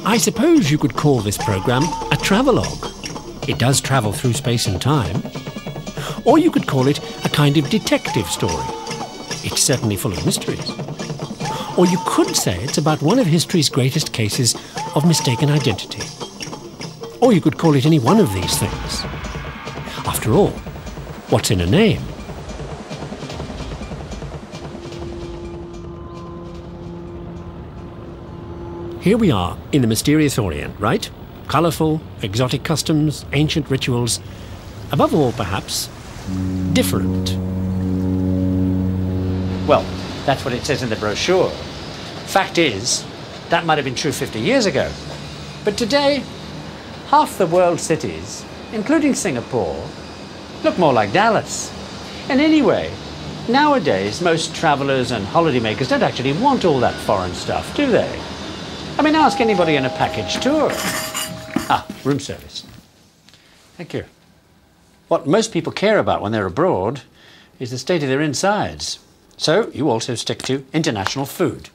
I suppose you could call this programme a travelogue. It does travel through space and time. Or you could call it a kind of detective story. It's certainly full of mysteries. Or you could say it's about one of history's greatest cases of mistaken identity. Or you could call it any one of these things. After all, what's in a name? Here we are in the mysterious Orient, right? Colourful, exotic customs, ancient rituals. Above all, perhaps, different. Well, that's what it says in the brochure. Fact is, that might have been true 50 years ago. But today, half the world's cities, including Singapore, look more like Dallas. And anyway, nowadays, most travellers and holidaymakers don't actually want all that foreign stuff, do they? I mean, ask anybody on a package tour. Room service. Thank you. What most people care about when they're abroad is the state of their insides. So you also stick to international food.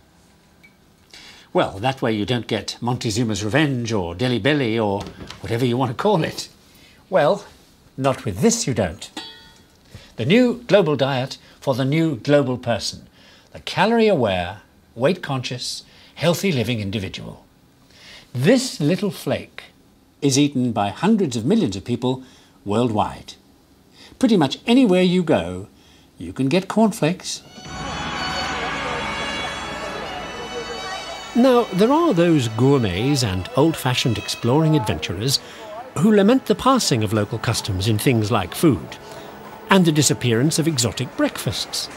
Well, that way you don't get Montezuma's Revenge or Delhi Belly or whatever you want to call it. Well, not with this you don't. The new global diet for the new global person. The calorie-aware, weight-conscious, healthy living individual. This little flake is eaten by hundreds of millions of people worldwide. Pretty much anywhere you go, you can get cornflakes. Now, there are those gourmets and old-fashioned exploring adventurers who lament the passing of local customs in things like food, and the disappearance of exotic breakfasts,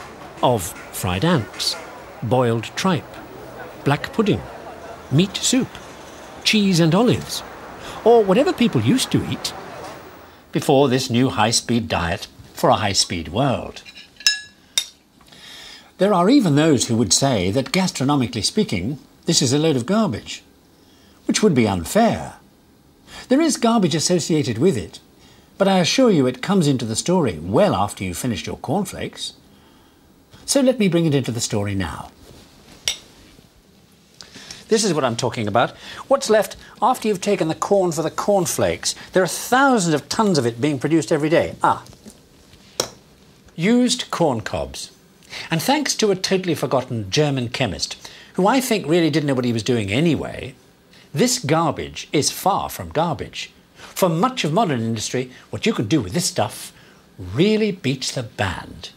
of fried ants, boiled tripe, black pudding, meat soup, cheese and olives, or whatever people used to eat before this new high-speed diet for a high-speed world. There are even those who would say that, gastronomically speaking, this is a load of garbage, which would be unfair. There is garbage associated with it, but I assure you it comes into the story well after you've finished your cornflakes. So let me bring it into the story now. This is what I'm talking about. What's left after you've taken the corn for the cornflakes? There are thousands of tons of it being produced every day. Used corn cobs. And thanks to a totally forgotten German chemist, who I think really didn't know what he was doing anyway, this garbage is far from garbage. For much of modern industry, what you can do with this stuff really beats the band.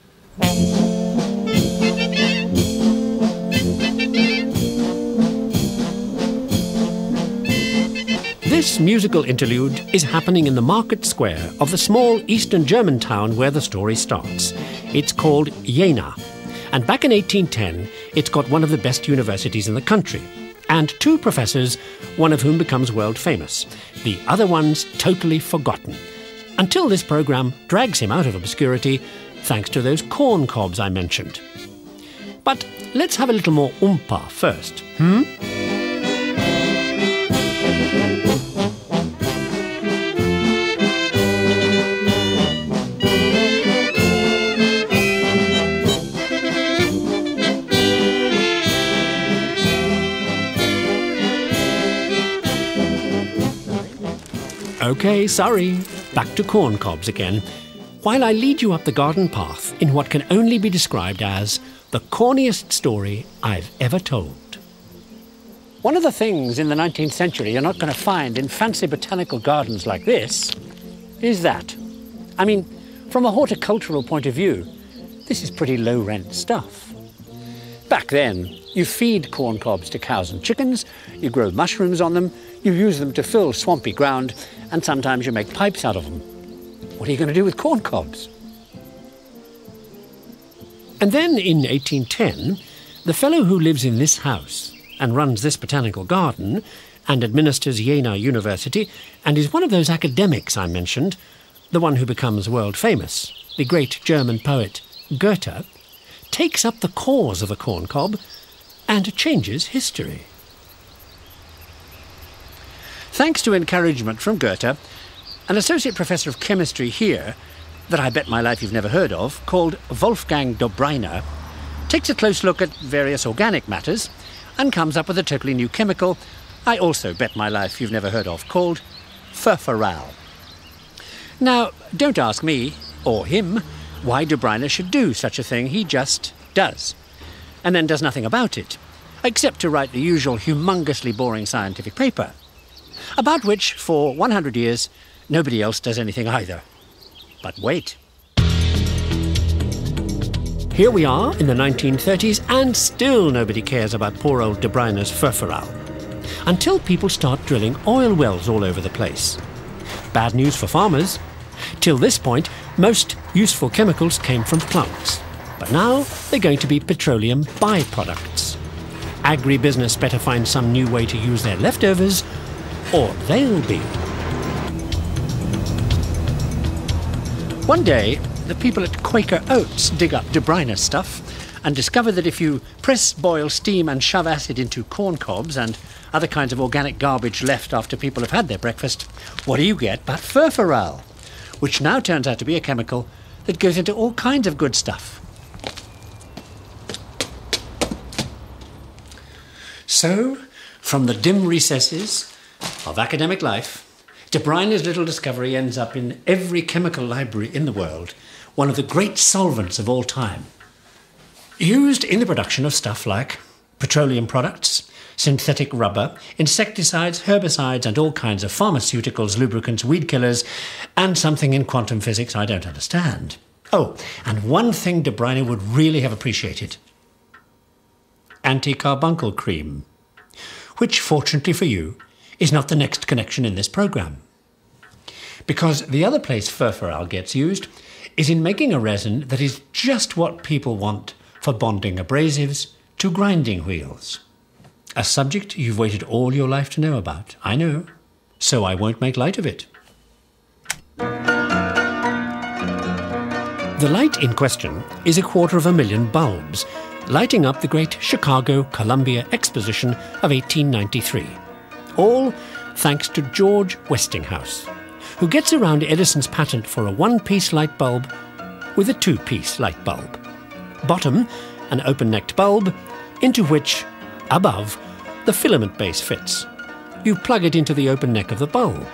This musical interlude is happening in the market square of the small eastern German town where the story starts. It's called Jena, and back in 1810 it's got one of the best universities in the country, and two professors, one of whom becomes world famous, the other one's totally forgotten, until this programme drags him out of obscurity thanks to those corn cobs I mentioned. But let's have a little more oompa first, OK, sorry. Back to corn cobs again, while I lead you up the garden path in what can only be described as the corniest story I've ever told. One of the things in the 19th century you're not going to find in fancy botanical gardens like this is that. I mean, from a horticultural point of view, this is pretty low-rent stuff. Back then, you feed corn cobs to cows and chickens, you grow mushrooms on them, you use them to fill swampy ground, and sometimes you make pipes out of them. What are you going to do with corn cobs? And then in 1810, the fellow who lives in this house and runs this botanical garden and administers Jena University and is one of those academics I mentioned, the one who becomes world famous, the great German poet Goethe, takes up the cause of the corn cob and changes history. Thanks to encouragement from Goethe, an associate professor of chemistry here, that I bet my life you've never heard of, called Wolfgang Dobryna, takes a close look at various organic matters and comes up with a totally new chemical I also bet my life you've never heard of, called Furfural. Now, don't ask me, or him, why De Bruyne should do such a thing. He just does. And then does nothing about it, except to write the usual humongously boring scientific paper, about which, for 100 years, nobody else does anything either. But wait. Here we are in the 1930s, and still nobody cares about poor old De Bruyne's Furfural. Until people start drilling oil wells all over the place. Bad news for farmers. Till this point, most useful chemicals came from plants. But now they're going to be petroleum byproducts. Agribusiness better find some new way to use their leftovers, or they'll be. One day, the people at Quaker Oats dig up De Bruyne stuff and discover that if you press, boil, steam and shove acid into corn cobs and other kinds of organic garbage left after people have had their breakfast, what do you get but Furfural, which now turns out to be a chemical that goes into all kinds of good stuff. So, from the dim recesses of academic life, De Bruyne's little discovery ends up in every chemical library in the world, one of the great solvents of all time. Used in the production of stuff like petroleum products, synthetic rubber, insecticides, herbicides, and all kinds of pharmaceuticals, lubricants, weed killers, and something in quantum physics I don't understand. Oh, and one thing De Bruyne would really have appreciated. Anti-carbuncle cream, which, fortunately for you, is not the next connection in this programme. Because the other place Furfural gets used is in making a resin that is just what people want for bonding abrasives to grinding wheels. A subject you've waited all your life to know about, I know, so I won't make light of it. The light in question is 250,000 bulbs, lighting up the great Chicago Columbia Exposition of 1893. All thanks to George Westinghouse, who gets around Edison's patent for a one-piece light bulb with a two-piece light bulb. Bottom, an open-necked bulb, into which, above, the filament base fits. You plug it into the open neck of the bulb.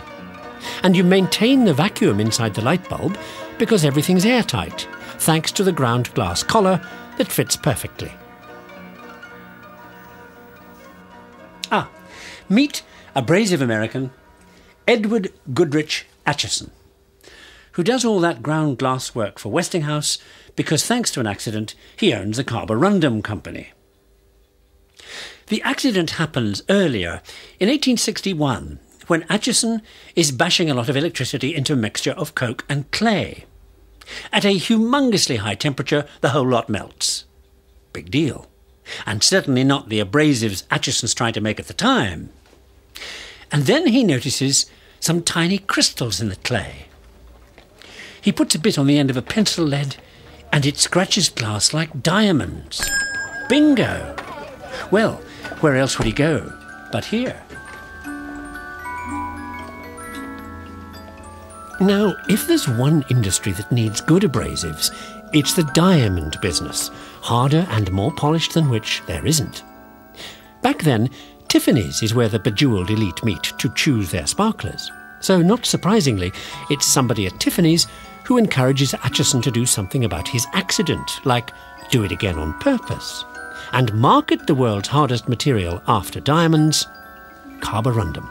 And you maintain the vacuum inside the light bulb because everything's airtight, thanks to the ground glass collar that fits perfectly. Meet a brave American, Edward Goodrich Acheson, who does all that ground glass work for Westinghouse because, thanks to an accident, he owns the Carborundum Company. The accident happens earlier, in 1861, when Acheson is bashing a lot of electricity into a mixture of coke and clay. At a humongously high temperature, the whole lot melts. Big deal. And certainly not the abrasives Acheson's trying to make at the time. And then he notices some tiny crystals in the clay. He puts a bit on the end of a pencil lead, and it scratches glass like diamonds. Bingo! Well, where else would he go but here? Now, if there's one industry that needs good abrasives, it's the diamond business, harder and more polished than which there isn't. Back then, Tiffany's is where the bejewelled elite meet to choose their sparklers. So, not surprisingly, it's somebody at Tiffany's who encourages Acheson to do something about his accident, like do it again on purpose, and market the world's hardest material after diamonds, carborundum.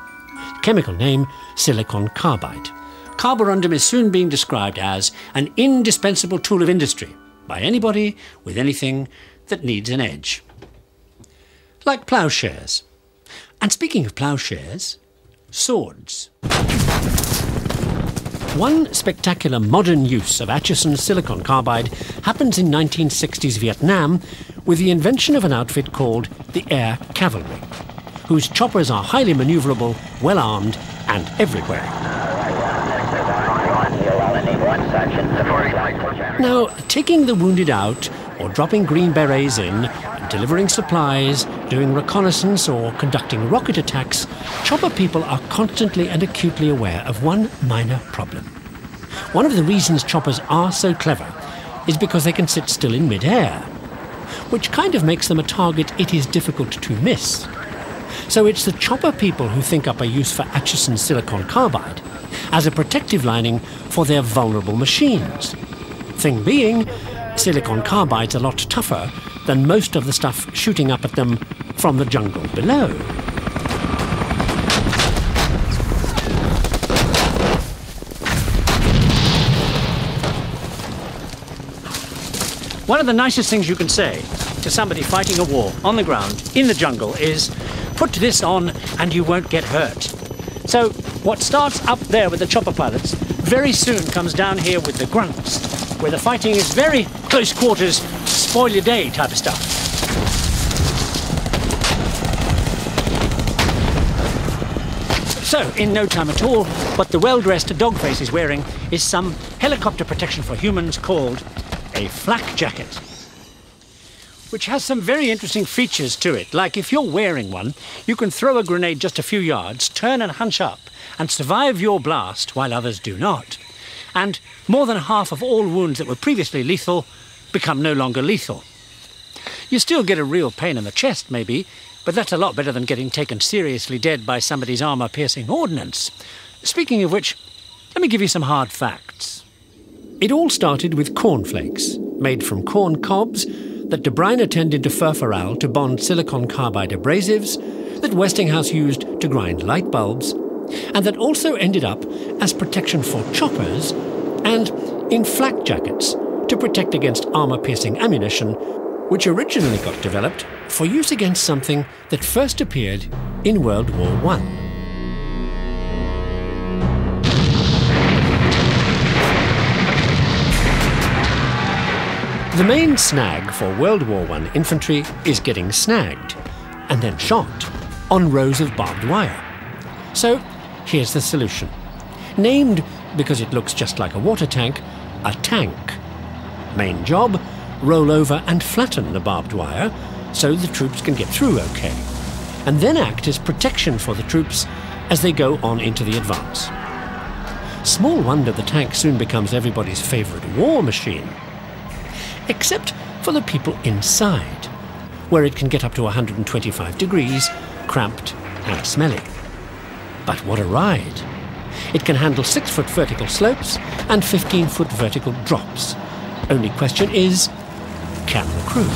Chemical name, silicon carbide. Carborundum is soon being described as an indispensable tool of industry by anybody with anything that needs an edge. Like ploughshares. And speaking of ploughshares, swords. One spectacular modern use of Acheson's silicon carbide happens in 1960s Vietnam with the invention of an outfit called the Air Cavalry, whose choppers are highly maneuverable, well-armed, and everywhere. Now, taking the wounded out, or dropping Green Berets in, delivering supplies, doing reconnaissance, or conducting rocket attacks, chopper people are constantly and acutely aware of one minor problem. One of the reasons choppers are so clever is because they can sit still in mid-air, which kind of makes them a target it is difficult to miss. So it's the chopper people who think up a use for Atchison silicon carbide as a protective lining for their vulnerable machines. Thing being, silicon carbide's a lot tougher than most of the stuff shooting up at them from the jungle below. One of the nicest things you can say to somebody fighting a war on the ground in the jungle is, put this on and you won't get hurt. So what starts up there with the chopper pilots very soon comes down here with the grunts, where the fighting is very close quarters, spoil your day type of stuff. So, in no time at all, what the well-dressed dogface is wearing is some helicopter protection for humans called a flak jacket, which has some very interesting features to it. Like if you're wearing one, you can throw a grenade just a few yards, turn and hunch up, and survive your blast while others do not. And more than half of all wounds that were previously lethal become no longer lethal. You still get a real pain in the chest, maybe, but that's a lot better than getting taken seriously dead by somebody's armour-piercing ordnance. Speaking of which, let me give you some hard facts. It all started with cornflakes, made from corn cobs that De Bruyne turned into furfural to bond silicon carbide abrasives that Westinghouse used to grind light bulbs, and that also ended up as protection for choppers and in flak jackets to protect against armour-piercing ammunition, which originally got developed for use against something that first appeared in World War I. The main snag for World War I infantry is getting snagged and then shot on rows of barbed wire. So here's the solution. Named, because it looks just like a water tank, a tank. Main job, roll over and flatten the barbed wire so the troops can get through okay, and then act as protection for the troops as they go on into the advance. Small wonder the tank soon becomes everybody's favourite war machine. Except for the people inside, where it can get up to 125 degrees, cramped and smelly. But what a ride! It can handle 6-foot vertical slopes and 15-foot vertical drops. Only question is, can the crew?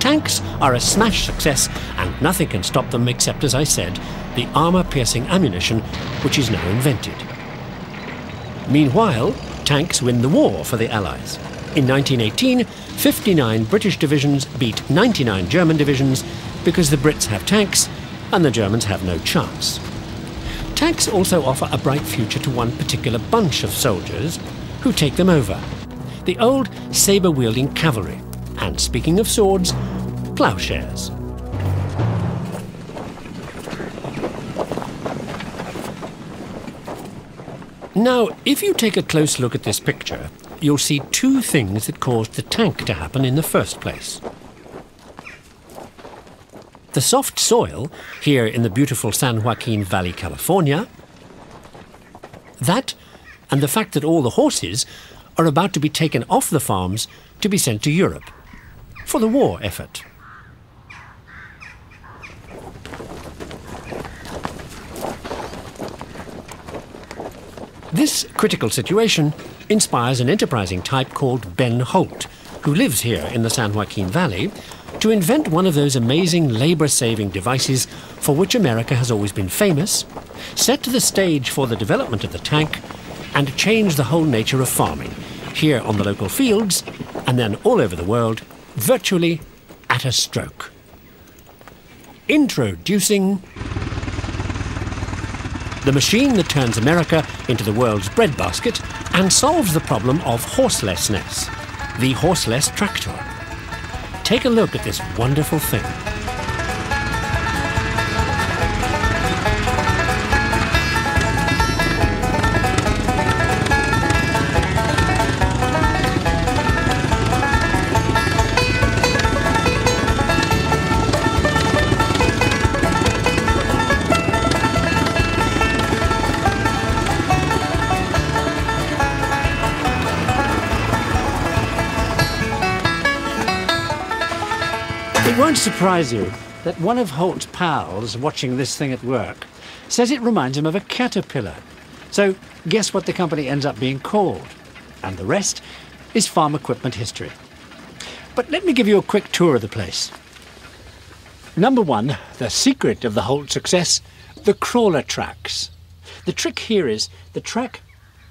Tanks are a smash success, and nothing can stop them except, as I said, the armour-piercing ammunition which is now invented. Meanwhile, tanks win the war for the Allies. In 1918, 59 British divisions beat 99 German divisions because the Brits have tanks and the Germans have no chance. Tanks also offer a bright future to one particular bunch of soldiers who take them over. The old sabre-wielding cavalry. And speaking of swords, ploughshares. Now, if you take a close look at this picture, you'll see two things that caused the tank to happen in the first place. The soft soil here in the beautiful San Joaquin Valley, California. That, and the fact that all the horses are about to be taken off the farms to be sent to Europe for the war effort. This critical situation inspires an enterprising type called Ben Holt, who lives here in the San Joaquin Valley, to invent one of those amazing labour-saving devices for which America has always been famous, set the stage for the development of the tank, and change the whole nature of farming, here on the local fields, and then all over the world, virtually at a stroke. Introducing the machine that turns America into the world's breadbasket and solves the problem of horselessness, the horseless tractor. Take a look at this wonderful thing. It won't surprise you that one of Holt's pals watching this thing at work says it reminds him of a caterpillar. So guess what the company ends up being called? And the rest is farm equipment history. But let me give you a quick tour of the place. Number one, the secret of the Holt success, the crawler tracks. The trick here is the track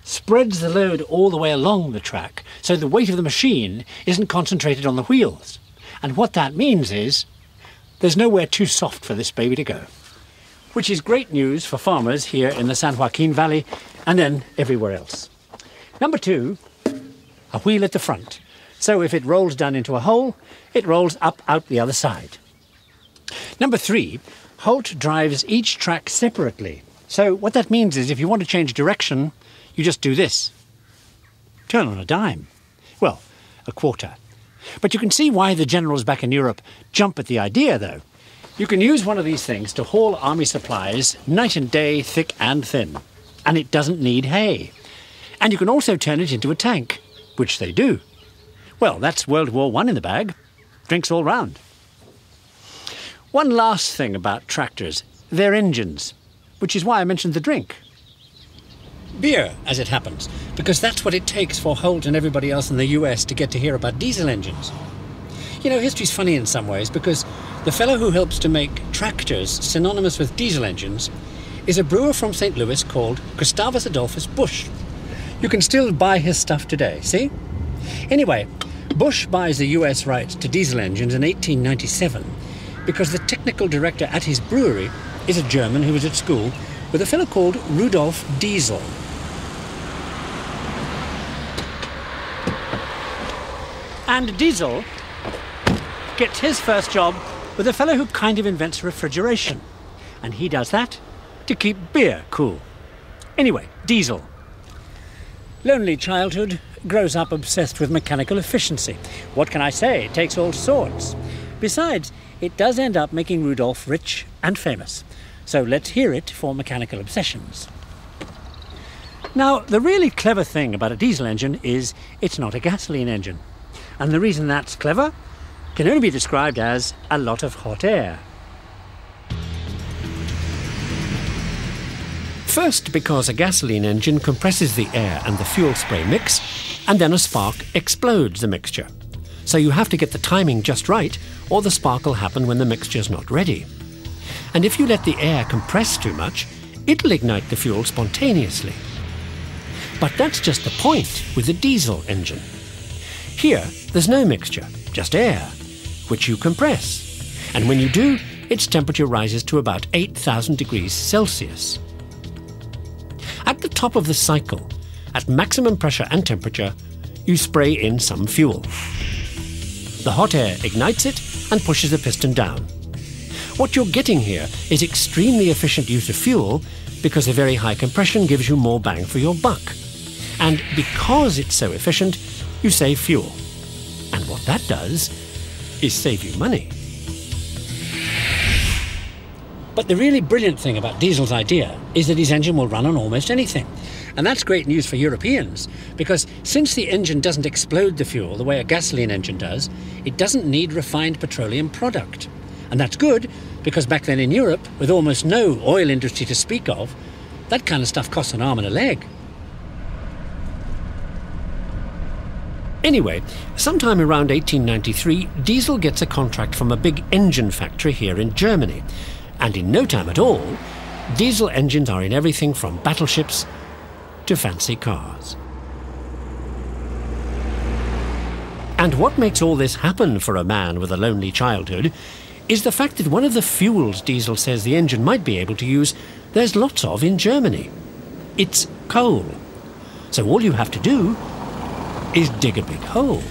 spreads the load all the way along the track, so the weight of the machine isn't concentrated on the wheels. And what that means is there's nowhere too soft for this baby to go. Which is great news for farmers here in the San Joaquin Valley and then everywhere else. Number two, a wheel at the front. So if it rolls down into a hole, it rolls up out the other side. Number three, Holt drives each track separately. So what that means is if you want to change direction, you just do this. Turn on a dime. Well, a quarter. But you can see why the generals back in Europe jump at the idea, though. You can use one of these things to haul army supplies night and day, thick and thin. And it doesn't need hay. And you can also turn it into a tank, which they do. Well, that's World War I in the bag. Drinks all round. One last thing about tractors. Their engines, which is why I mentioned the drink. Beer, as it happens, because that's what it takes for Holt and everybody else in the US to get to hear about diesel engines. You know, history's funny in some ways because the fellow who helps to make tractors synonymous with diesel engines is a brewer from St. Louis called Gustavus Adolphus Busch. You can still buy his stuff today, see? Anyway, Busch buys the US rights to diesel engines in 1897 because the technical director at his brewery is a German who was at school with a fellow called Rudolf Diesel. And Diesel gets his first job with a fellow who kind of invents refrigeration. And he does that to keep beer cool. Anyway, Diesel. Lonely childhood, grows up obsessed with mechanical efficiency. What can I say? It takes all sorts. Besides, it does end up making Rudolf rich and famous. So let's hear it for mechanical obsessions. Now, the really clever thing about a diesel engine is it's not a gasoline engine. And the reason that's clever can only be described as a lot of hot air. First, because a gasoline engine compresses the air and the fuel spray mix, and then a spark explodes the mixture. So you have to get the timing just right, or the spark will happen when the mixture's not ready. And if you let the air compress too much, it'll ignite the fuel spontaneously. But that's just the point with the diesel engine. Here, there's no mixture, just air, which you compress. And when you do, its temperature rises to about 8,000 degrees Celsius. At the top of the cycle, at maximum pressure and temperature, you spray in some fuel. The hot air ignites it and pushes the piston down. What you're getting here is extremely efficient use of fuel because the very high compression gives you more bang for your buck. And because it's so efficient, you save fuel. And what that does is save you money. But the really brilliant thing about Diesel's idea is that his engine will run on almost anything. And that's great news for Europeans, because since the engine doesn't explode the fuel the way a gasoline engine does, it doesn't need refined petroleum product. And that's good, because back then in Europe, with almost no oil industry to speak of, that kind of stuff costs an arm and a leg. Anyway, sometime around 1893, Diesel gets a contract from a big engine factory here in Germany. And in no time at all, diesel engines are in everything from battleships to fancy cars. And what makes all this happen for a man with a lonely childhood is the fact that one of the fuels Diesel says the engine might be able to use, there's lots of in Germany. It's coal. So all you have to do is dig a big hole.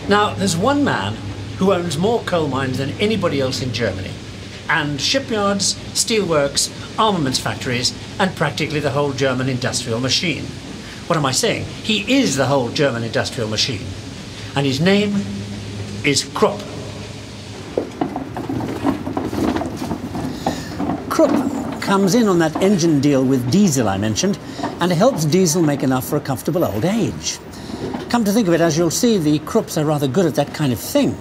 Now, there's one man who owns more coal mines than anybody else in Germany, and shipyards, steelworks, armaments factories, and practically the whole German industrial machine. What am I saying? He is the whole German industrial machine. And his name is Krupp. Krupp comes in on that engine deal with diesel I mentioned, and it helps diesel make enough for a comfortable old age. Come to think of it, as you'll see, the Krupps are rather good at that kind of thing.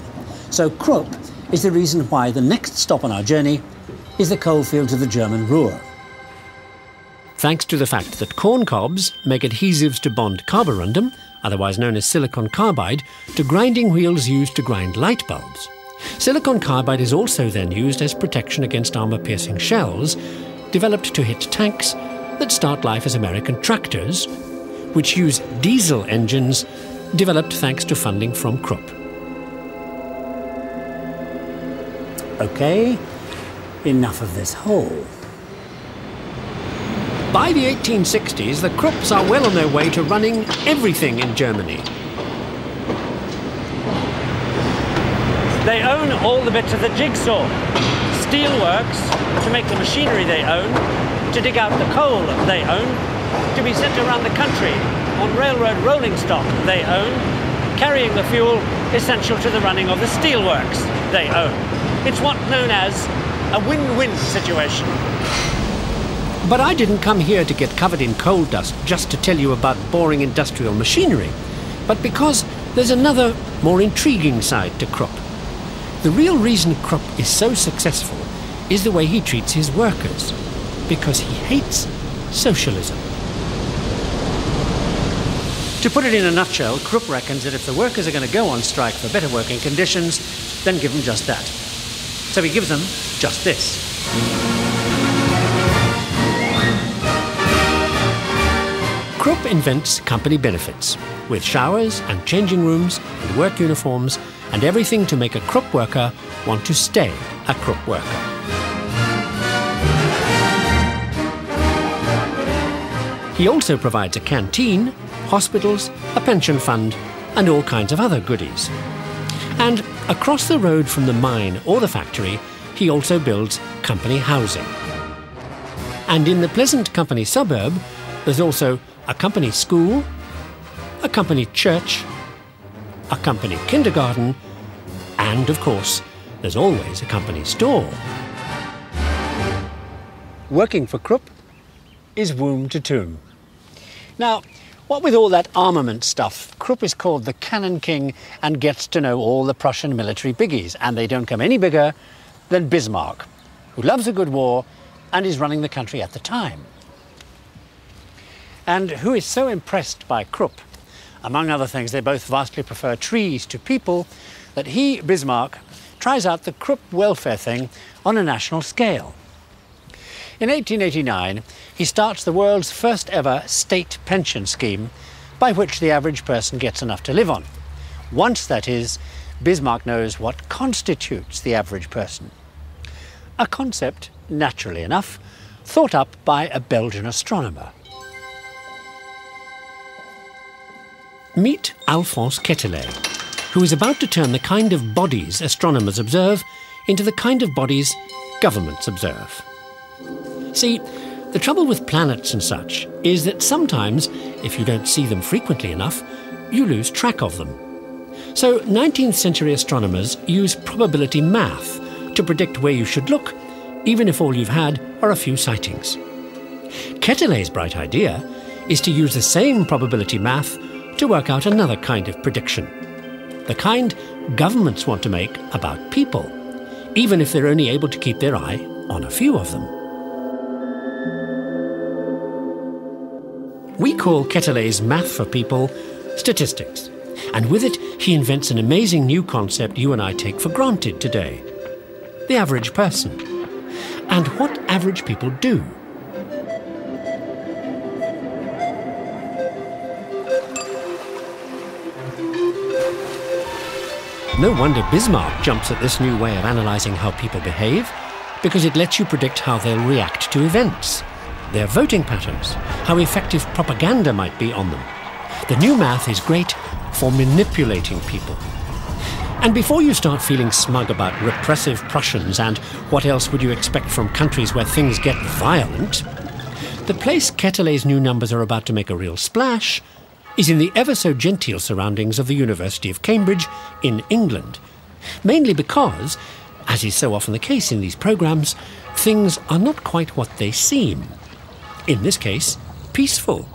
So Krupp is the reason why the next stop on our journey is the coalfields of the German Ruhr. Thanks to the fact that corn cobs make adhesives to bond carborundum, otherwise known as silicon carbide, to grinding wheels used to grind light bulbs. Silicon carbide is also then used as protection against armour-piercing shells, developed to hit tanks that start life as American tractors, which use diesel engines, developed thanks to funding from Krupp. OK, enough of this hole. By the 1860s, the Krupps are well on their way to running everything in Germany. They own all the bits of the jigsaw. Steelworks to make the machinery they own, to dig out the coal they own, to be sent around the country on railroad rolling stock they own, carrying the fuel essential to the running of the steelworks they own. It's what's known as a win-win situation. But I didn't come here to get covered in coal dust just to tell you about boring industrial machinery, but because there's another, more intriguing side to Krupp. The real reason Krupp is so successful is the way he treats his workers, because he hates socialism. To put it in a nutshell, Krupp reckons that if the workers are going to go on strike for better working conditions, then give them just that. So he gives them just this. Krupp invents company benefits, with showers and changing rooms and work uniforms and everything to make a Krupp worker want to stay a Krupp worker. He also provides a canteen, hospitals, a pension fund, and all kinds of other goodies. And across the road from the mine or the factory, he also builds company housing. And in the pleasant company suburb, there's also a company school, a company church, a company kindergarten, and of course, there's always a company store. Working for Krupp is womb to tomb. Now, what with all that armament stuff, Krupp is called the Cannon King and gets to know all the Prussian military biggies, and they don't come any bigger than Bismarck, who loves a good war and is running the country at the time. And who is so impressed by Krupp, among other things, they both vastly prefer trees to people, that he, Bismarck, tries out the Krupp welfare thing on a national scale. In 1889, he starts the world's first ever state pension scheme, by which the average person gets enough to live on. Once, that is, Bismarck knows what constitutes the average person. A concept, naturally enough, thought up by a Belgian astronomer. Meet Alphonse Quetelet, who is about to turn the kind of bodies astronomers observe into the kind of bodies governments observe. See, the trouble with planets and such is that sometimes, if you don't see them frequently enough, you lose track of them. So 19th century astronomers use probability math to predict where you should look, even if all you've had are a few sightings. Quetelet's bright idea is to use the same probability math to work out another kind of prediction, the kind governments want to make about people, even if they're only able to keep their eye on a few of them. We call Quetelet's math for people statistics, and with it he invents an amazing new concept you and I take for granted today: the average person, and what average people do. No wonder Bismarck jumps at this new way of analysing how people behave, because it lets you predict how they'll react to events, their voting patterns, how effective propaganda might be on them. The new math is great for manipulating people. And before you start feeling smug about repressive Prussians and what else would you expect from countries where things get violent, the place Quetelet's new numbers are about to make a real splash is in the ever-so-genteel surroundings of the University of Cambridge in England, mainly because, as is so often the case in these programmes, things are not quite what they seem. In this case, peaceful.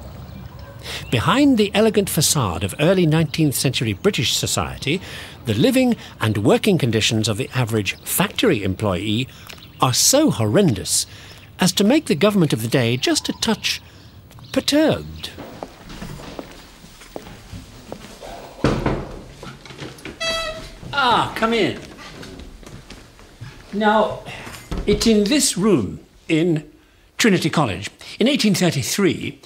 Behind the elegant facade of early 19th century British society, the living and working conditions of the average factory employee are so horrendous as to make the government of the day just a touch perturbed. Ah, come in. Now, it's in this room in Trinity College. In 1833,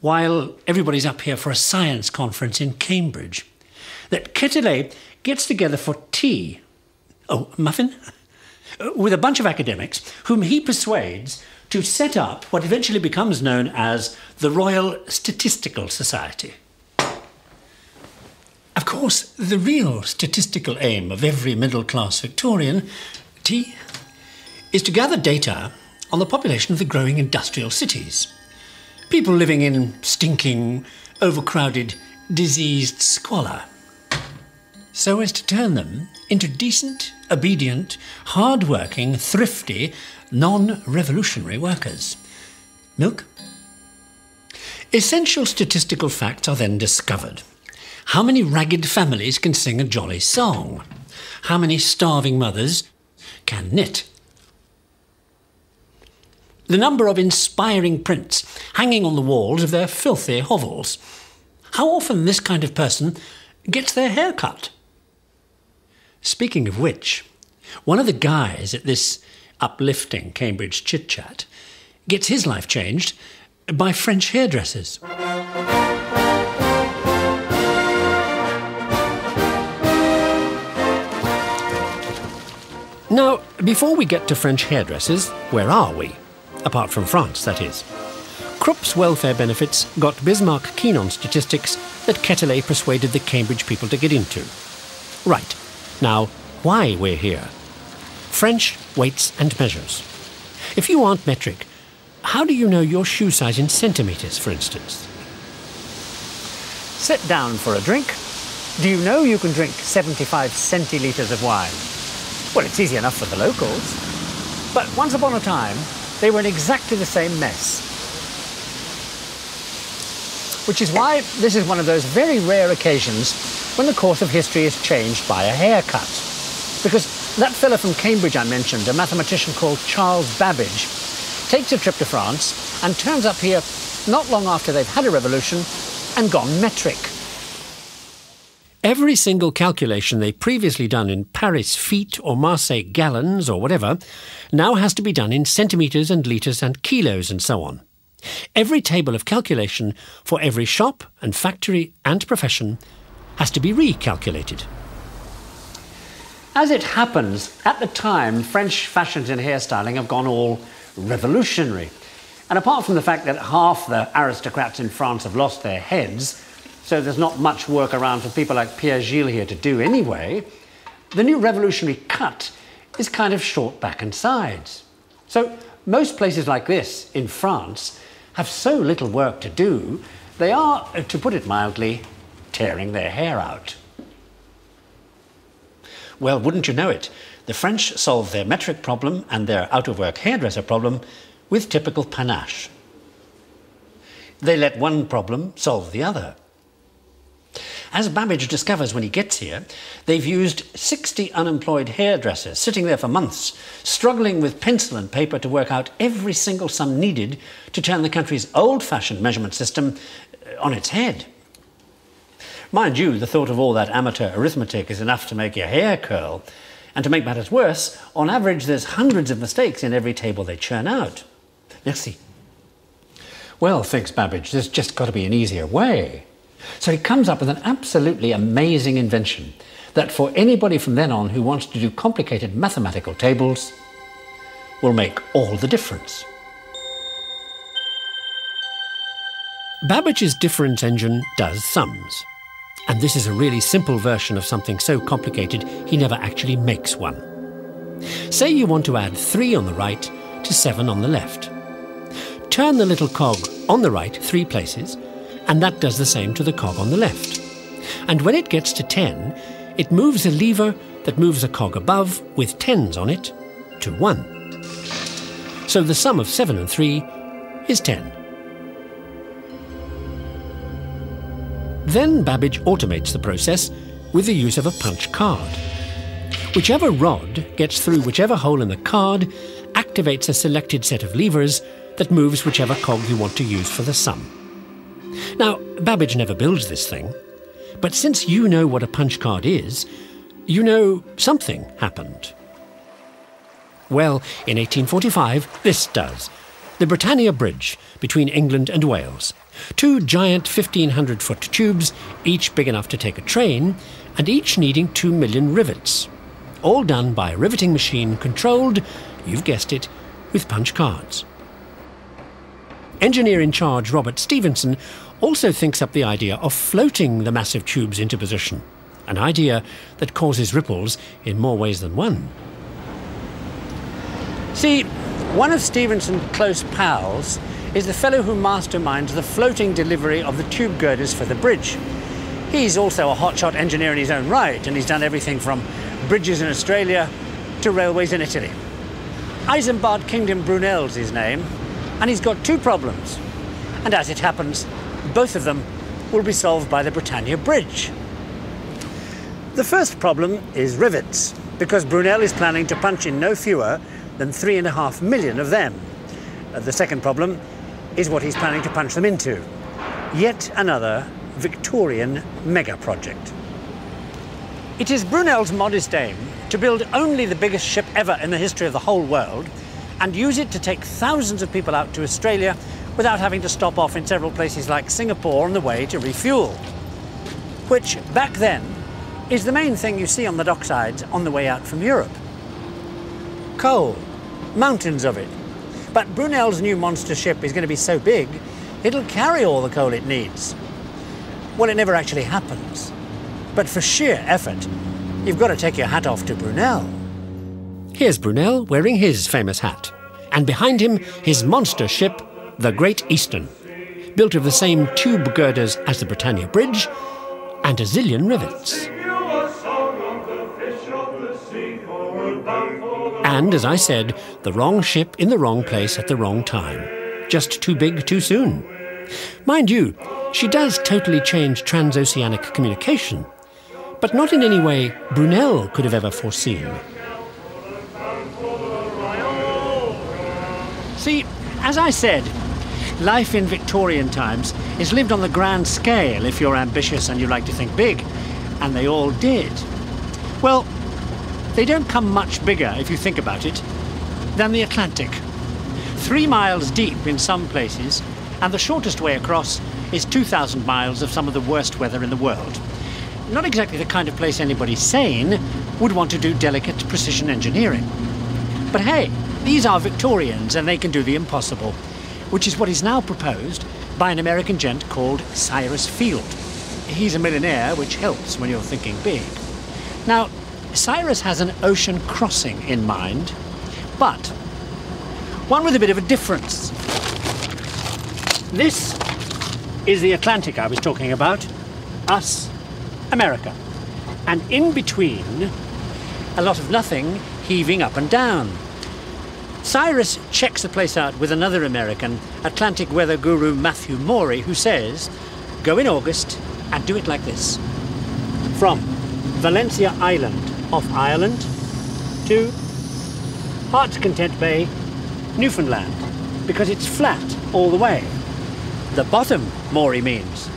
while everybody's up here for a science conference in Cambridge, that Quetelet gets together for tea, muffin, with a bunch of academics whom he persuades to set up what eventually becomes known as the Royal Statistical Society. Of course, the real statistical aim of every middle-class Victorian, tea, is to gather data on the population of the growing industrial cities. People living in stinking, overcrowded, diseased squalor, so as to turn them into decent, obedient, hard-working, thrifty, non-revolutionary workers. Milk? Essential statistical facts are then discovered. How many ragged families can sing a jolly song? How many starving mothers can knit? The number of inspiring prints hanging on the walls of their filthy hovels. How often this kind of person gets their hair cut? Speaking of which, one of the guys at this uplifting Cambridge chit-chat gets his life changed by French hairdressers. Now, before we get to French hairdressers, where are we? Apart from France, that is. Krupp's welfare benefits got Bismarck keen on statistics that Quetelet persuaded the Cambridge people to get into. Right. Now, why we're here. French weights and measures. If you aren't metric, how do you know your shoe size in centimetres, for instance? Sit down for a drink. Do you know you can drink 75 centilitres of wine? Well, it's easy enough for the locals. But once upon a time, they were in exactly the same mess. Which is why this is one of those very rare occasions when the course of history is changed by a haircut. Because that fellow from Cambridge I mentioned, a mathematician called Charles Babbage, takes a trip to France and turns up here not long after they've had a revolution and gone metric. Every single calculation they've previously done in Paris feet or Marseille gallons or whatever now has to be done in centimetres and litres and kilos and so on. Every table of calculation for every shop and factory and profession has to be recalculated. As it happens, at the time, French fashions in hairstyling have gone all revolutionary. And apart from the fact that half the aristocrats in France have lost their heads, so there's not much work around for people like Pierre Gilles here to do anyway, the new revolutionary cut is kind of short back and sides. So most places like this in France have so little work to do, they are, to put it mildly, tearing their hair out. Well, wouldn't you know it, the French solve their metric problem and their out-of-work hairdresser problem with typical panache. They let one problem solve the other. As Babbage discovers when he gets here, they've used 60 unemployed hairdressers sitting there for months, struggling with pencil and paper to work out every single sum needed to turn the country's old-fashioned measurement system on its head. Mind you, the thought of all that amateur arithmetic is enough to make your hair curl. And to make matters worse, on average there's hundreds of mistakes in every table they churn out. Merci. Well, thinks Babbage, there's just got to be an easier way. So he comes up with an absolutely amazing invention that for anybody from then on who wants to do complicated mathematical tables will make all the difference. Babbage's difference engine does sums. And this is a really simple version of something so complicated he never actually makes one. Say you want to add 3 on the right to 7 on the left. Turn the little cog on the right 3 places, and that does the same to the cog on the left. And when it gets to 10, it moves a lever that moves a cog above with 10s on it to 1. So the sum of 7 and 3 is 10. Then Babbage automates the process with the use of a punch card. Whichever rod gets through whichever hole in the card activates a selected set of levers that moves whichever cog you want to use for the sum. Now, Babbage never builds this thing, but since you know what a punch card is, you know something happened. Well, in 1845, this does. The Britannia Bridge between England and Wales. 2 giant 1,500-foot tubes, each big enough to take a train, and each needing 2 million rivets. All done by a riveting machine controlled, you've guessed it, with punch cards. Engineer in charge Robert Stephenson also thinks up the idea of floating the massive tubes into position, an idea that causes ripples in more ways than one. See, one of Stephenson's close pals is the fellow who masterminds the floating delivery of the tube girders for the bridge. He's also a hotshot engineer in his own right, and he's done everything from bridges in Australia to railways in Italy. Isambard Kingdom Brunel's his name, and he's got 2 problems. And as it happens, both of them will be solved by the Britannia Bridge. The first problem is rivets, because Brunel is planning to punch in no fewer than 3.5 million of them. The second problem is what he's planning to punch them into. Yet another Victorian mega project. It is Brunel's modest aim to build only the biggest ship ever in the history of the whole world and use it to take thousands of people out to Australia without having to stop off in several places like Singapore on the way to refuel. Which, back then, is the main thing you see on the docksides on the way out from Europe. Coal. Mountains of it. But Brunel's new monster ship is going to be so big, it'll carry all the coal it needs. Well, it never actually happens. But for sheer effort, you've got to take your hat off to Brunel. Here's Brunel wearing his famous hat, and behind him his monster ship, the Great Eastern, built of the same tube girders as the Britannia Bridge and a zillion rivets. And, as I said, the wrong ship in the wrong place at the wrong time. Just too big too soon. Mind you, she does totally change transoceanic communication, but not in any way Brunel could have ever foreseen. See, as I said, life in Victorian times is lived on the grand scale if you're ambitious and you like to think big, and they all did. Well, they don't come much bigger, if you think about it, than the Atlantic. 3 miles deep in some places, and the shortest way across is 2,000 miles of some of the worst weather in the world. Not exactly the kind of place anybody sane would want to do delicate precision engineering. But hey, these are Victorians and they can do the impossible, which is what is now proposed by an American gent called Cyrus Field. He's a millionaire, which helps when you're thinking big. Now, Cyrus has an ocean crossing in mind, but one with a bit of a difference. This is the Atlantic I was talking about, us, America, and in between, a lot of nothing heaving up and down. Cyrus checks the place out with another American, Atlantic weather guru Matthew Morey, who says, go in August and do it like this. From Valencia Island off Ireland to Heart's Content Bay, Newfoundland, because it's flat all the way. The bottom, Morey means,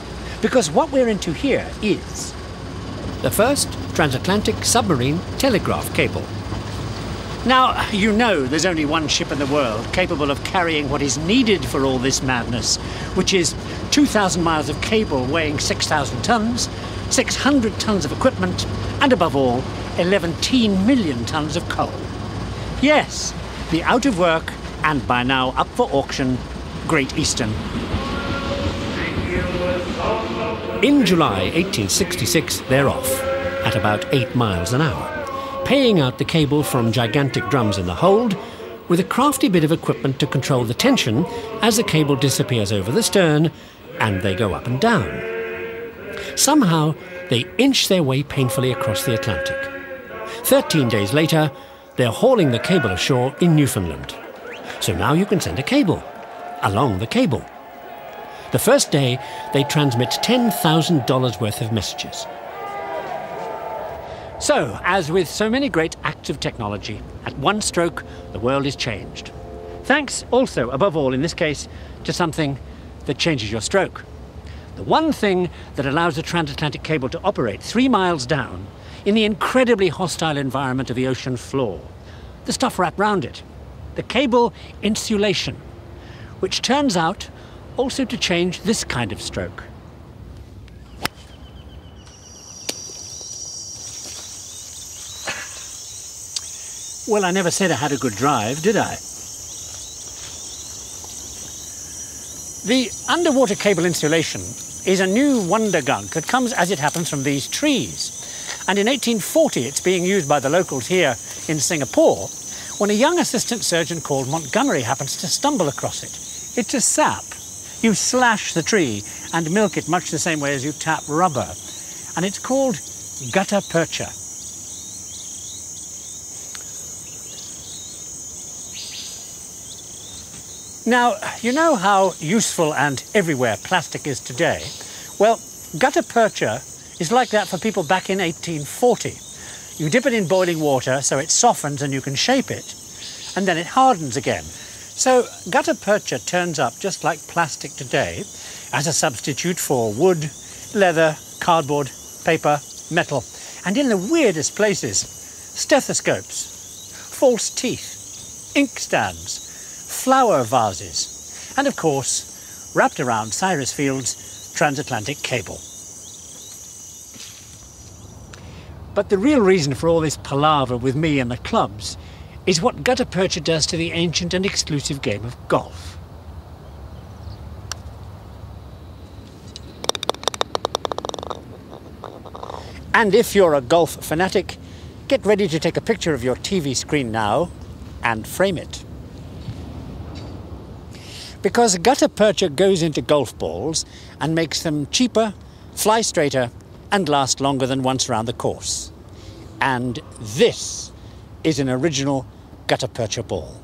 because what we're into here is the first transatlantic submarine telegraph cable. Now, you know there's only one ship in the world capable of carrying what is needed for all this madness, which is 2,000 miles of cable weighing 6,000 tons, 600 tons of equipment, and above all, 11 million tons of coal. Yes, the out of work, and by now up for auction, Great Eastern. In July 1866, they're off, at about 8 miles an hour, paying out the cable from gigantic drums in the hold, with a crafty bit of equipment to control the tension as the cable disappears over the stern, and they go up and down. Somehow, they inch their way painfully across the Atlantic. 13 days later, they're hauling the cable ashore in Newfoundland. So now you can send a cable along the cable. The first day, they transmit $10,000 worth of messages. So, as with so many great acts of technology, at one stroke, the world is changed. Thanks also, above all in this case, to something that changes your stroke. The one thing that allows the transatlantic cable to operate 3 miles down in the incredibly hostile environment of the ocean floor. The stuff wrapped round it. The cable insulation, which turns out also to change this kind of stroke. Well, I never said I had a good drive, did I? The underwater cable insulation is a new wonder gunk that comes, as it happens, from these trees. And in 1840, it's being used by the locals here in Singapore when a young assistant surgeon called Montgomery happens to stumble across it. It's a sap. You slash the tree and milk it much the same way as you tap rubber. And it's called gutta percha. Now, you know how useful and everywhere plastic is today? Well, gutta percha is like that for people back in 1840. You dip it in boiling water so it softens and you can shape it, and then it hardens again. So gutta percha turns up just like plastic today as a substitute for wood, leather, cardboard, paper, metal, and in the weirdest places, stethoscopes, false teeth, inkstands, flower vases, and of course, wrapped around Cyrus Field's transatlantic cable. But the real reason for all this palaver with me and the clubs is what gutta percha does to the ancient and exclusive game of golf. And if you're a golf fanatic, get ready to take a picture of your TV screen now and frame it. Because gutta percha goes into golf balls and makes them cheaper, fly straighter, and last longer than once round the course. And this is an original gutta percha ball.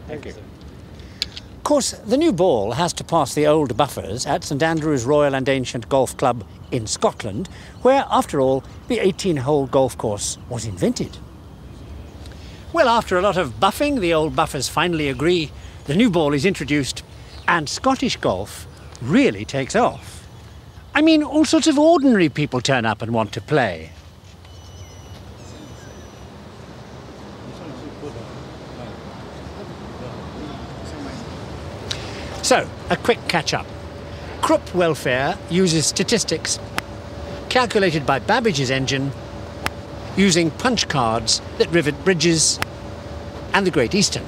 Thank you. Of course, the new ball has to pass the old buffers at St Andrew's Royal and Ancient Golf Club in Scotland, where, after all, the 18-hole golf course was invented. Well, after a lot of buffing, the old buffers finally agree, the new ball is introduced, and Scottish golf really takes off. I mean, all sorts of ordinary people turn up and want to play. So, a quick catch-up. Krupp Welfare uses statistics calculated by Babbage's engine using punch cards that rivet bridges and the Great Eastern,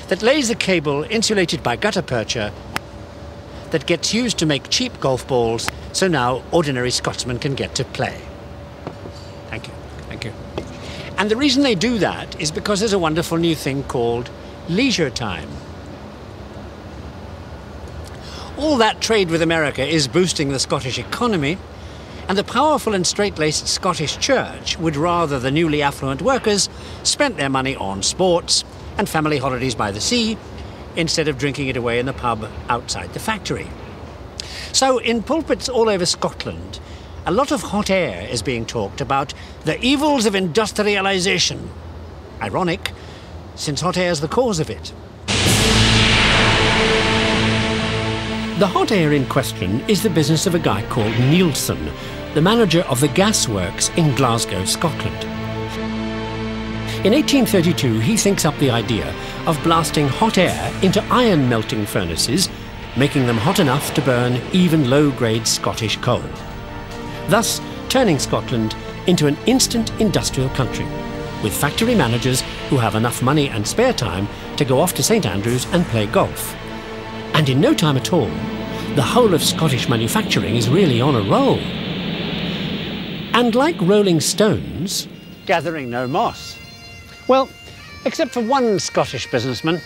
that lays the cable insulated by gutta percha that gets used to make cheap golf balls, so now ordinary Scotsmen can get to play. Thank you, thank you. And the reason they do that is because there's a wonderful new thing called leisure time. All that trade with America is boosting the Scottish economy, and the powerful and straight-laced Scottish Church would rather the newly affluent workers spent their money on sports and family holidays by the sea, instead of drinking it away in the pub outside the factory. So in pulpits all over Scotland, a lot of hot air is being talked about the evils of industrialisation. Ironic, since hot air is the cause of it. The hot air in question is the business of a guy called Nielsen, the manager of the gasworks in Glasgow, Scotland. In 1832, he thinks up the idea of blasting hot air into iron melting furnaces, making them hot enough to burn even low-grade Scottish coal, thus turning Scotland into an instant industrial country, with factory managers who have enough money and spare time to go off to St Andrews and play golf. And in no time at all, the whole of Scottish manufacturing is really on a roll. And like Rolling Stones, gathering no moss. Well, except for one Scottish businessman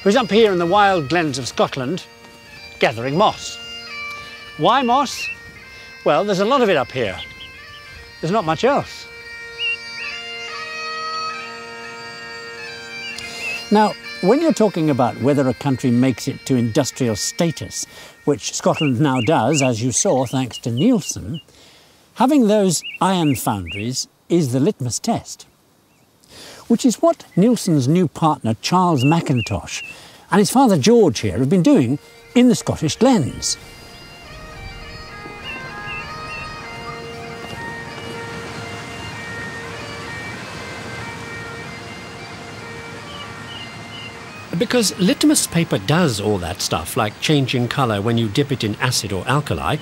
who's up here in the wild glens of Scotland, gathering moss. Why moss? Well, there's a lot of it up here. There's not much else. Now, when you're talking about whether a country makes it to industrial status, which Scotland now does, as you saw, thanks to Neilson, having those iron foundries is the litmus test. Which is what Neilson's new partner, Charles Mackintosh, and his father George here have been doing in the Scottish Glens. Because litmus paper does all that stuff, like changing colour when you dip it in acid or alkali,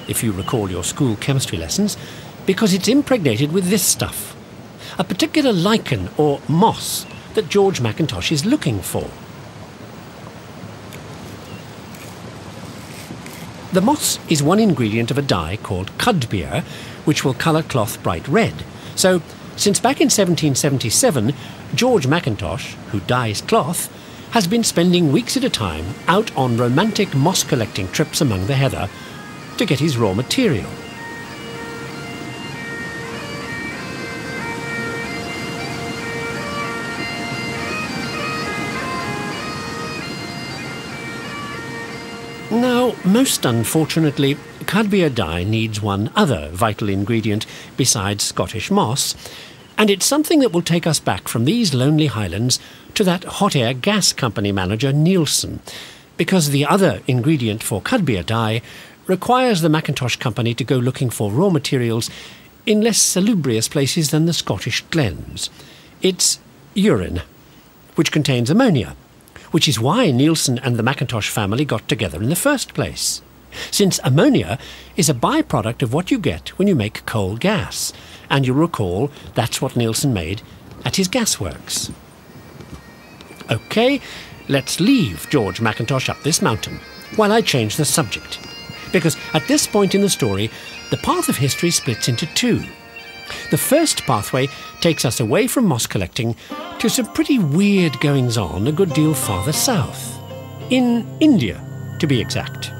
if you recall your school chemistry lessons, because it's impregnated with this stuff, a particular lichen or moss that George Mackintosh is looking for. The moss is one ingredient of a dye called cudbear, which will colour cloth bright red. So, since back in 1777, George Mackintosh, who dyes cloth, has been spending weeks at a time out on romantic moss-collecting trips among the heather to get his raw material. Now, most unfortunately, cudbear dye needs one other vital ingredient besides Scottish moss, and it's something that will take us back from these lonely highlands to that hot air gas company manager Neilson, because the other ingredient for cudbear dye requires the Mackintosh company to go looking for raw materials in less salubrious places than the Scottish Glens. It's urine, which contains ammonia, which is why Neilson and the Mackintosh family got together in the first place, since ammonia is a byproduct of what you get when you make coal gas, and you'll recall that's what Neilson made at his gasworks. OK, let's leave George Mackintosh up this mountain while I change the subject, because at this point in the story, the path of history splits into two. The first pathway takes us away from moss collecting to some pretty weird goings-on a good deal farther south, in India, to be exact.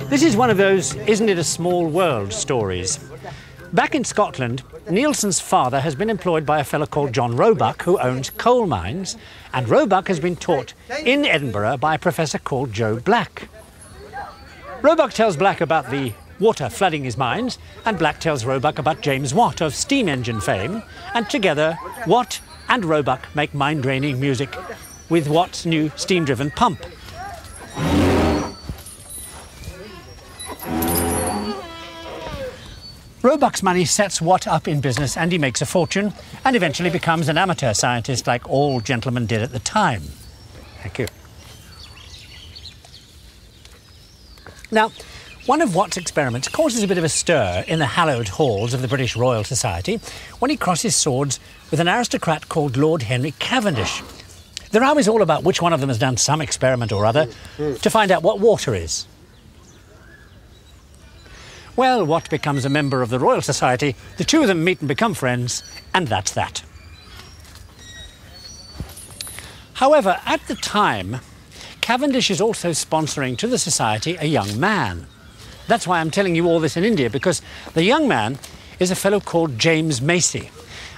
This is one of those isn't it a small world stories. Back in Scotland, Neilson's father has been employed by a fellow called John Roebuck, who owns coal mines, and Roebuck has been taught in Edinburgh by a professor called Joe Black. Roebuck tells Black about the water flooding his mines, and Black tells Roebuck about James Watt of steam engine fame, and together Watt and Roebuck make mind-draining music with Watt's new steam-driven pump. Roebuck's money sets Watt up in business, and he makes a fortune and eventually becomes an amateur scientist like all gentlemen did at the time. Thank you. Now, one of Watt's experiments causes a bit of a stir in the hallowed halls of the British Royal Society when he crosses swords with an aristocrat called Lord Henry Cavendish. The row is all about which one of them has done some experiment or other to find out what water is. Well, Watt becomes a member of the Royal Society, the two of them meet and become friends, and that's that. However, at the time, Cavendish is also sponsoring to the Society a young man. That's why I'm telling you all this in India, because the young man is a fellow called James Macy,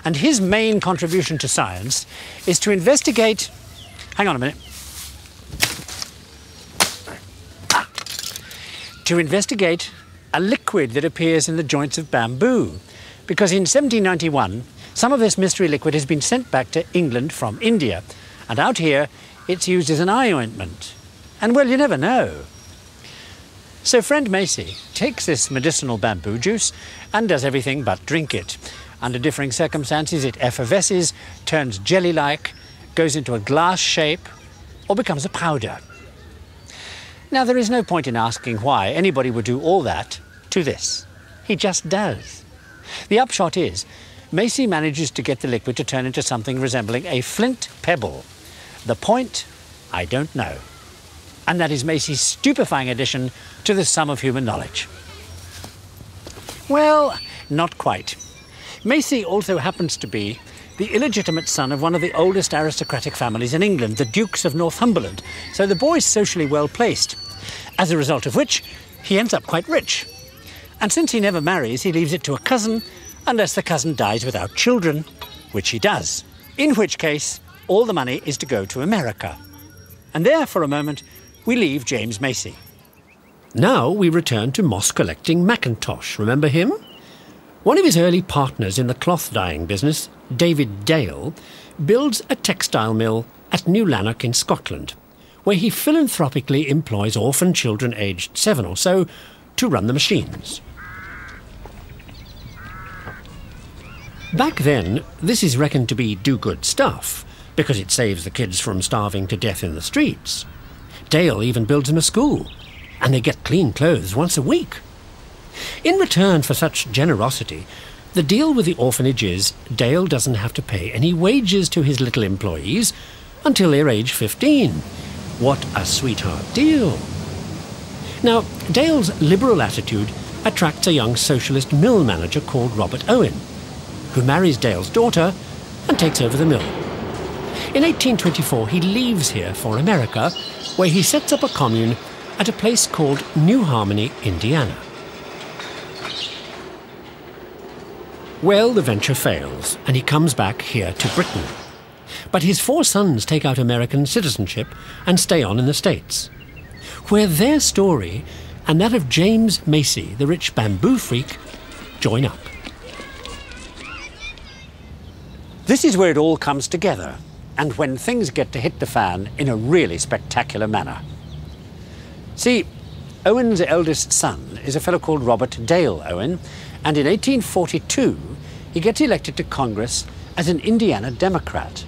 and his main contribution to science is to investigate... Hang on a minute. To investigate a liquid that appears in the joints of bamboo, because in 1791 some of this mystery liquid has been sent back to England from India, and out here it's used as an eye ointment. And well, you never know. So friend Macy takes this medicinal bamboo juice and does everything but drink it. Under differing circumstances it effervesces, turns jelly-like, goes into a glass shape, or becomes a powder. Now, there is no point in asking why anybody would do all that to this. He just does. The upshot is, Macy manages to get the liquid to turn into something resembling a flint pebble. The point, I don't know. And that is Macy's stupefying addition to the sum of human knowledge. Well, not quite. Macy also happens to be the illegitimate son of one of the oldest aristocratic families in England, the Dukes of Northumberland, so the boy's socially well placed, as a result of which he ends up quite rich. And since he never marries, he leaves it to a cousin, unless the cousin dies without children, which he does. In which case, all the money is to go to America. And there, for a moment, we leave James Macy. Now we return to moss-collecting Mackintosh. Remember him? One of his early partners in the cloth-dyeing business, David Dale, builds a textile mill at New Lanark in Scotland, where he philanthropically employs orphan children aged 7 or so to run the machines. Back then, this is reckoned to be do-good stuff, because it saves the kids from starving to death in the streets. Dale even builds them a school, and they get clean clothes once a week. In return for such generosity, the deal with the orphanage is Dale doesn't have to pay any wages to his little employees until they're age 15. What a sweetheart deal. Now, Dale's liberal attitude attracts a young socialist mill manager called Robert Owen, who marries Dale's daughter and takes over the mill. In 1824, he leaves here for America, where he sets up a commune at a place called New Harmony, Indiana. Well, the venture fails, and he comes back here to Britain. But his 4 sons take out American citizenship and stay on in the States, where their story and that of James Macy, the rich bamboo freak, join up. This is where it all comes together, and when things get to hit the fan in a really spectacular manner. See, Owen's eldest son is a fellow called Robert Dale Owen, and in 1842 he gets elected to Congress as an Indiana Democrat.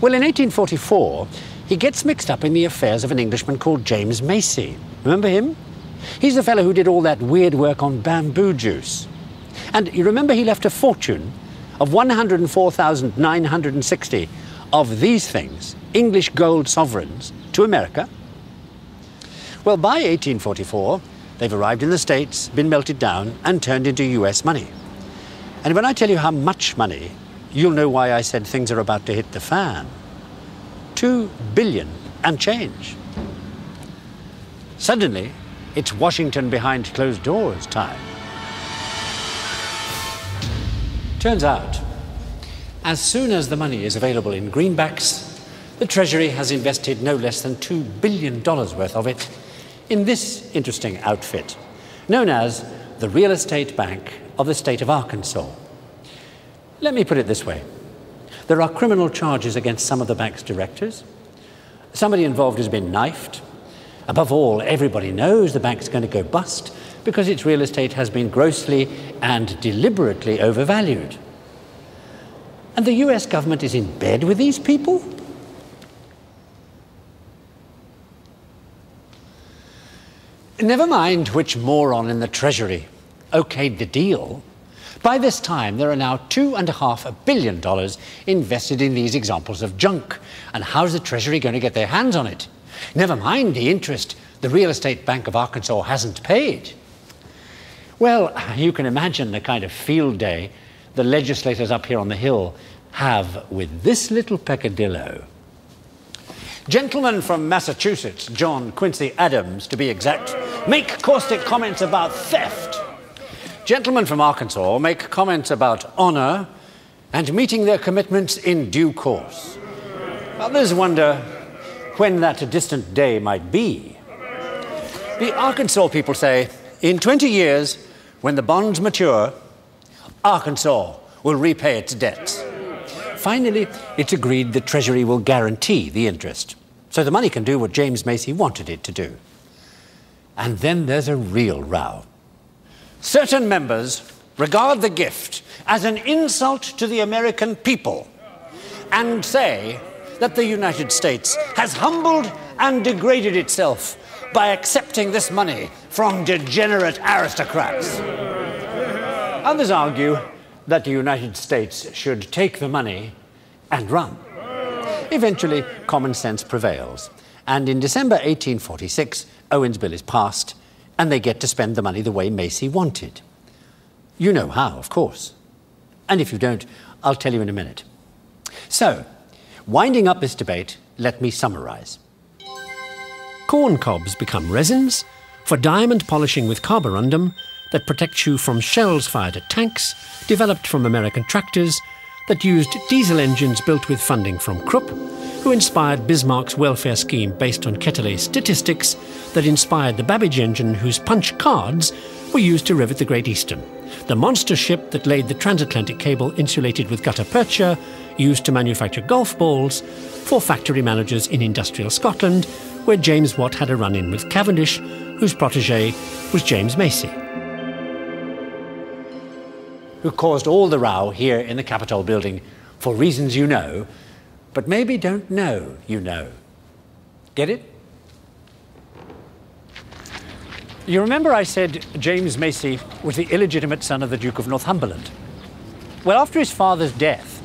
Well, in 1844 he gets mixed up in the affairs of an Englishman called James Macy. Remember him? He's the fellow who did all that weird work on bamboo juice. And you remember he left a fortune of 104,960 of these things, English gold sovereigns, to America? Well, by 1844, they've arrived in the States, been melted down, and turned into US money. And when I tell you how much money, you'll know why I said things are about to hit the fan. 2 billion and change. Suddenly, it's Washington behind closed doors time. Turns out, as soon as the money is available in greenbacks, the Treasury has invested no less than $2 billion worth of it in this interesting outfit, known as the Real Estate Bank of the state of Arkansas. Let me put it this way. There are criminal charges against some of the bank's directors. Somebody involved has been knifed. Above all, everybody knows the bank's going to go bust because its real estate has been grossly and deliberately overvalued. And the US government is in bed with these people? Never mind which moron in the Treasury okayed the deal. By this time, there are now $2.5 billion invested in these examples of junk. And how's the Treasury going to get their hands on it? Never mind the interest the Real Estate Bank of Arkansas hasn't paid. Well, you can imagine the kind of field day the legislators up here on the Hill have with this little peccadillo. Gentleman from Massachusetts, John Quincy Adams, to be exact, make caustic comments about theft. Gentlemen from Arkansas make comments about honor and meeting their commitments in due course. Others wonder when that distant day might be. The Arkansas people say, in 20 years, when the bonds mature, Arkansas will repay its debts. Finally, it's agreed the Treasury will guarantee the interest, so the money can do what James Macy wanted it to do. And then there's a real row. Certain members regard the gift as an insult to the American people and say that the United States has humbled and degraded itself by accepting this money from degenerate aristocrats. Others argue that the United States should take the money and run. Eventually, common sense prevails, and in December 1846, Owen's bill is passed, and they get to spend the money the way Macy wanted. You know how, of course. And if you don't, I'll tell you in a minute. So, winding up this debate, let me summarize. Corn cobs become resins, for diamond polishing with carborundum that protects you from shells fired at tanks, developed from American tractors, that used diesel engines built with funding from Krupp, who inspired Bismarck's welfare scheme based on Quetelet's statistics, that inspired the Babbage engine whose punch cards were used to rivet the Great Eastern, the monster ship that laid the transatlantic cable insulated with gutta percha, used to manufacture golf balls, for factory managers in industrial Scotland, where James Watt had a run-in with Cavendish, whose protégé was James Macy, who caused all the row here in the Capitol building for reasons you know, but maybe don't know you know. Get it? You remember I said James Macy was the illegitimate son of the Duke of Northumberland? Well, after his father's death,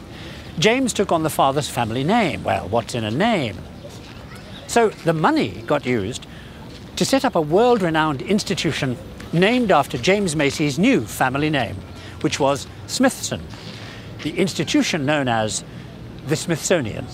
James took on the father's family name. Well, what's in a name? So the money got used to set up a world-renowned institution named after James Macy's new family name, which was Smithson, the institution known as the Smithsonian.